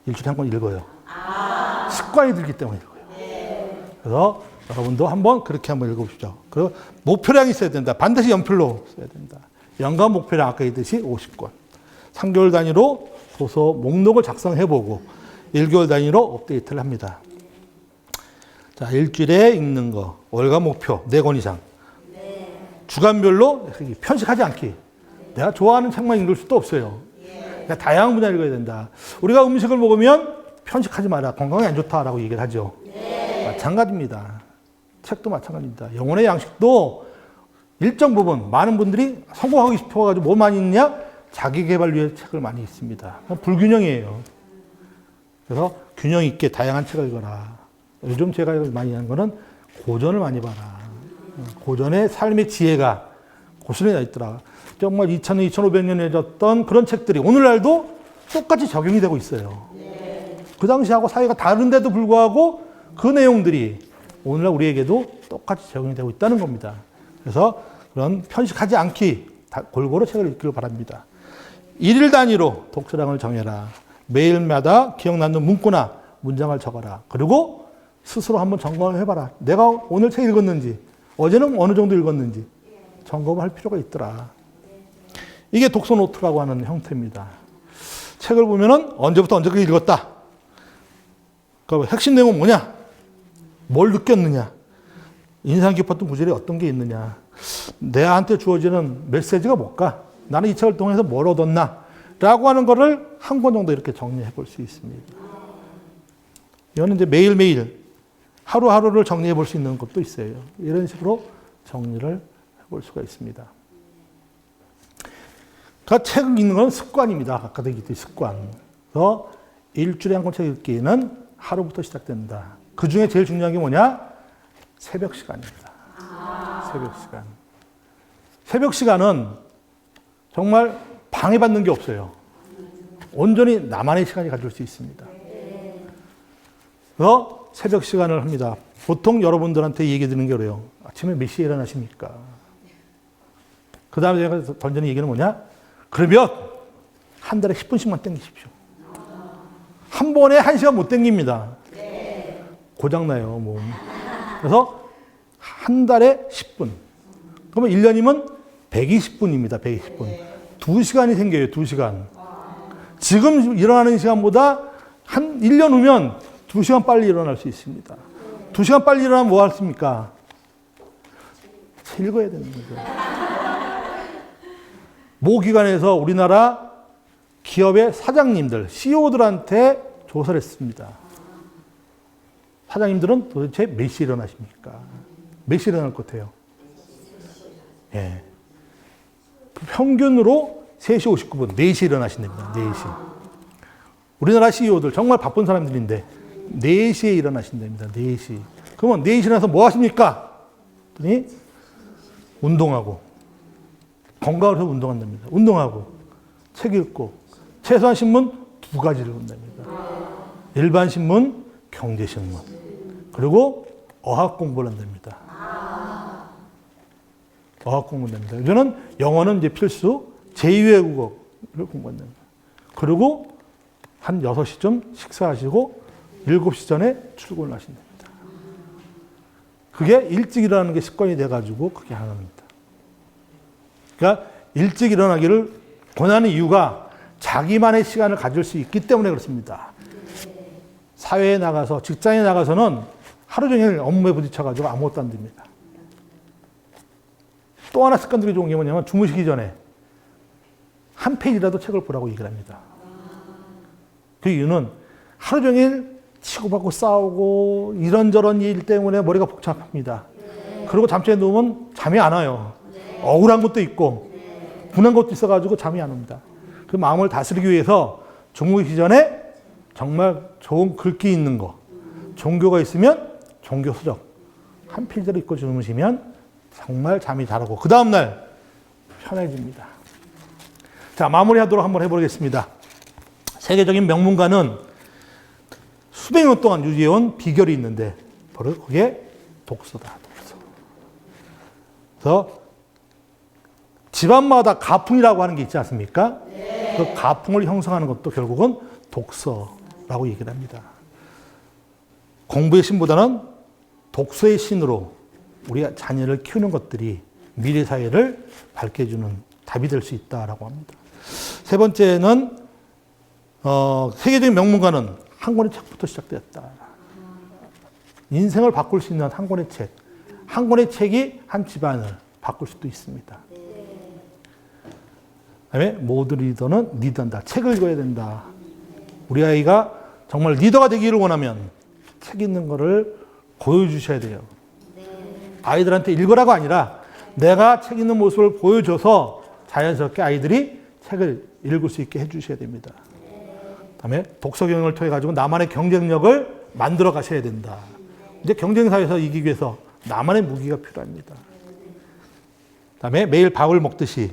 일주일에 한 권 읽어요. 습관이 들기 때문에 읽어요. 그래서 여러분도 그렇게 한번 읽어보십시오. 그리고 목표량이 있어야 된다. 반드시 연필로 써야 된다. 연간 목표량 아까 얘기했듯이 50권. 3개월 단위로 도서 목록을 작성해보고 1개월 단위로 업데이트를 합니다. 자, 일주일에 읽는 거, 월간 목표 4권 이상. 주간별로 편식하지 않기. 내가 좋아하는 책만 읽을 수도 없어요. 다양한 분야 읽어야 된다. 우리가 음식을 먹으면 편식하지 마라. 건강에 안 좋다라고 얘기를 하죠. 마찬가지입니다. 책도 마찬가지입니다. 영혼의 양식도 일정 부분 많은 분들이 성공하고 싶어가지고 뭐 많이 읽냐? 자기계발 위해 책을 많이 읽습니다. 불균형이에요. 그래서 균형 있게 다양한 책을 읽어라. 요즘 제가 많이 하는 거는 고전을 많이 봐라. 고전의 삶의 지혜가 고스란히 나 있더라. 정말 2000년, 2500년에 졌던 그런 책들이 오늘날도 똑같이 적용이 되고 있어요. 그 당시하고 사회가 다른데도 불구하고 그 내용들이 오늘날 우리에게도 똑같이 적용이 되고 있다는 겁니다. 그래서 그런 편식하지 않기 골고루 책을 읽기를 바랍니다. 1일 단위로 독서량을 정해라. 매일마다 기억 남는 문구나 문장을 적어라. 그리고 스스로 한번 점검을 해봐라. 내가 오늘 책 읽었는지, 어제는 어느 정도 읽었는지 점검을 할 필요가 있더라. 이게 독서 노트라고 하는 형태입니다. 책을 보면은 언제부터 언제까지 읽었다. 그 핵심 내용은 뭐냐? 뭘 느꼈느냐? 인상 깊었던 구절이 어떤 게 있느냐. 내한테 주어지는 메시지가 뭘까? 나는 이 책을 통해서 뭘 얻었나? 라고 하는 거를 한 권 정도 이렇게 정리해 볼 수 있습니다. 이거는 이제 매일매일 하루하루를 정리해 볼 수 있는 것도 있어요. 이런 식으로 정리를 해 볼 수가 있습니다. 그러니까 책 읽는 건 습관입니다. 아까도 얘기했듯이 습관. 그래서 일주일에 한 권 책 읽기는 하루부터 시작된다. 그 중에 제일 중요한 게 뭐냐? 새벽 시간입니다. 새벽 시간. 새벽 시간은 정말 방해받는 게 없어요. 온전히 나만의 시간이 가질 수 있습니다. 그래서 새벽 시간을 합니다. 보통 여러분들한테 얘기 드리는 게 그래요. 아침에 몇 시에 일어나십니까? 그 다음에 제가 던지는 얘기는 뭐냐? 그러면 한 달에 10분씩만 땡기십시오. 한 번에 1시간 못 땡깁니다. 고장나요, 몸. 그래서 한 달에 10분. 그러면 1년이면 120분입니다. 120분. 2시간이 생겨요. 2시간. 지금 일어나는 시간보다 한 1년 후면 2시간 빨리 일어날 수 있습니다. 2시간 빨리 일어나면 뭐 하십니까? 책 읽어야 되는 거죠. 모 기관에서 우리나라 기업의 사장님들, CEO들한테 조사를 했습니다. 사장님들은 도대체 몇 시에 일어나십니까? 몇 시에 일어날 것 같아요? 예. 평균으로 3시 59분, 4시에 일어나신답니다. 4시. 우리나라 CEO들, 정말 바쁜 사람들인데, 4시에 일어나신답니다. 4시. 그러면 4시에 일어나서 뭐 하십니까? 그랬더니, 운동하고, 건강을 위해서 운동한답니다. 운동하고, 책 읽고, 최소한 신문 2가지를 본답니다. 일반 신문, 경제신문. 그리고 어학 공부를 한답니다. 어학 공부를 합니다. 저는 영어는 이제 필수, 제2외국어를 공부한답니다. 그리고 한 6시쯤 식사하시고 7시 전에 출근을 하신답니다. 그게 일찍 일어나는 게 습관이 돼가지고 그게 하는 겁니다. 그러니까 일찍 일어나기를 권하는 이유가 자기만의 시간을 가질 수 있기 때문에 그렇습니다. 사회에 나가서, 직장에 나가서는 하루 종일 업무에 부딪혀가지고 아무것도 안 됩니다. 또 하나 습관들이 좋은 게 뭐냐면 주무시기 전에 한 페이지라도 책을 보라고 얘기를 합니다. 그 이유는 하루 종일 치고받고 싸우고 이런저런 일 때문에 머리가 복잡합니다. 그리고 잠자리에 누우면 잠이 안 와요. 억울한 것도 있고 분한 것도 있어가지고 잠이 안 옵니다. 그 마음을 다스리기 위해서 주무시기 전에 정말 좋은 글귀 있는 거, 종교가 있으면 종교 서적 한 페이지를 읽고 주무시면 정말 잠이 잘 오고 그 다음날 편해집니다. 자, 마무리하도록 한번 해보겠습니다. 세계적인 명문가는 수백 년 동안 유지해온 비결이 있는데 바로 그게 독서다. 독서. 그래서 집안마다 가풍이라고 하는 게 있지 않습니까? 네. 그 가풍을 형성하는 것도 결국은 독서라고 얘기를 합니다. 공부의 신보다는 독서의 신으로 우리가 자녀를 키우는 것들이 미래 사회를 밝혀주는 답이 될 수 있다라고 합니다. 세 번째는 세계적인 명문가는 한 권의 책부터 시작되었다. 인생을 바꿀 수 있는 한 권의 책. 한 권의 책이 한 집안을 바꿀 수도 있습니다. 그다음에 모든 리더는 리더한다. 책을 읽어야 된다. 우리 아이가 정말 리더가 되기를 원하면 책 읽는 거를 보여주셔야 돼요. 아이들한테 읽으라고 아니라 내가 책 읽는 모습을 보여줘서 자연스럽게 아이들이 책을 읽을 수 있게 해주셔야 됩니다. 그다음에 독서 경영을 통해 가지고 나만의 경쟁력을 만들어 가셔야 된다. 이제 경쟁사에서 이기기 위해서 나만의 무기가 필요합니다. 그다음에 매일 밥을 먹듯이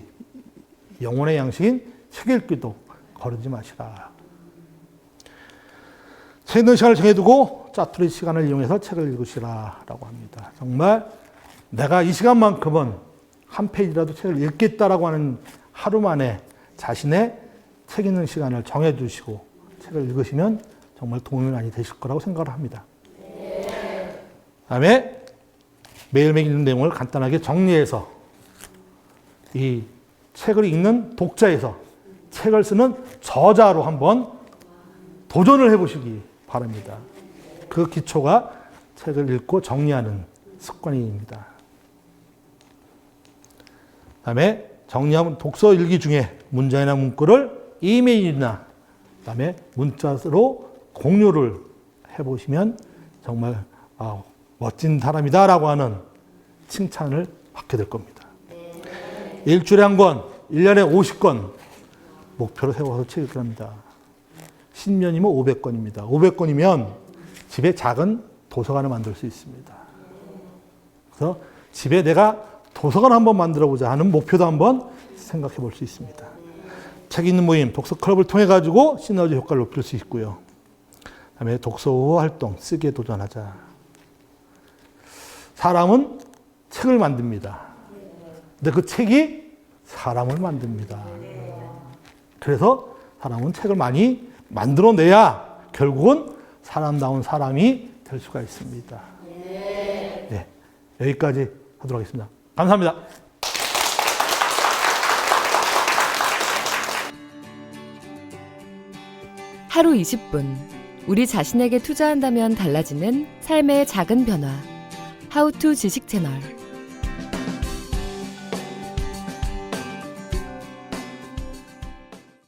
영혼의 양식인 책 읽기도 거르지 마시라. 책 읽는 시간을 정해두고 짜투리 시간을 이용해서 책을 읽으시라라고 합니다. 정말 내가 이 시간만큼은 한 페이지라도 책을 읽겠다라고 하는 하루 만에 자신의 책 읽는 시간을 정해두시고 책을 읽으시면 정말 도움이 많이 되실 거라고 생각을 합니다. 그다음에 매일매일 읽는 내용을 간단하게 정리해서 이 책을 읽는 독자에서 책을 쓰는 저자로 한번 도전을 해보시기 바랍니다. 그 기초가 책을 읽고 정리하는 습관입니다. 그다음에 정리하면 독서 일기 중에 문장이나 문구를 이메일이나 그다음에 문자로 공유를 해보시면 정말 멋진 사람이다라고 하는 칭찬을 받게 될 겁니다. 일주일에 한 권, 1년에 50권 목표로 세워서 책 읽기 합니다. 10년이면 500권입니다. 500권이면 집에 작은 도서관을 만들 수 있습니다. 그래서 집에 내가 도서관 한번 만들어보자 하는 목표도 한번 생각해 볼 수 있습니다. 책 읽는 모임, 독서 클럽을 통해 가지고 시너지 효과를 높일 수 있고요. 그다음에 독서 후 활동, 쓰기에 도전하자. 사람은 책을 만듭니다. 근데 그 책이 사람을 만듭니다. 그래서 사람은 책을 많이 만들어내야 결국은 사람다운 사람이 될 수가 있습니다. 네, 여기까지 하도록 하겠습니다. 감사합니다.
하루 20분. 우리 자신에게 투자한다면 달라지는 삶의 작은 변화. 하우투 지식 채널.